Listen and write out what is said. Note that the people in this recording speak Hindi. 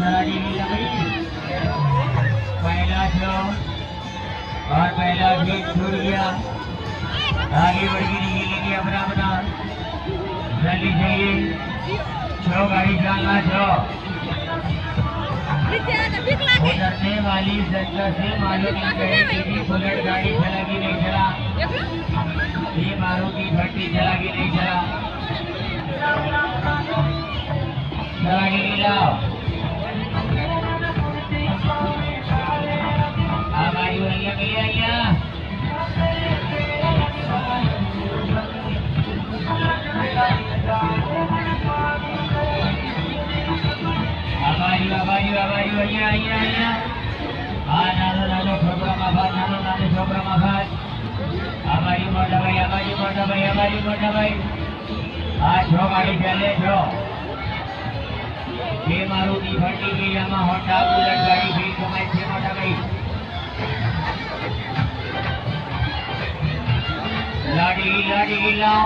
धराड़ी की लगी पहला शो और पहला गेट छूट गया। आगे बढ़ के निकलेंगे अपना अपना जल्दी चाहिए छो गाड़ी चलाना छो उतरने वाली जनता से मालूम नहीं कहे कि बुलेट गाड़ी चला कि नहीं चला, ये मारुति भट्टी चला कि नहीं चला, चला कि नहीं लाओ। हमारी भैया भैया हमारी भैया आइया नानो नानो छोकरा माफात नानो नानो छोकरा माफात हमारी मोटा भाई छो गाड़ी चले छो ये मारुति भट्टी की यामा होंडा बुलेट गाड़ी भी कमाई छे मोटा भाई लाड़ी लाओ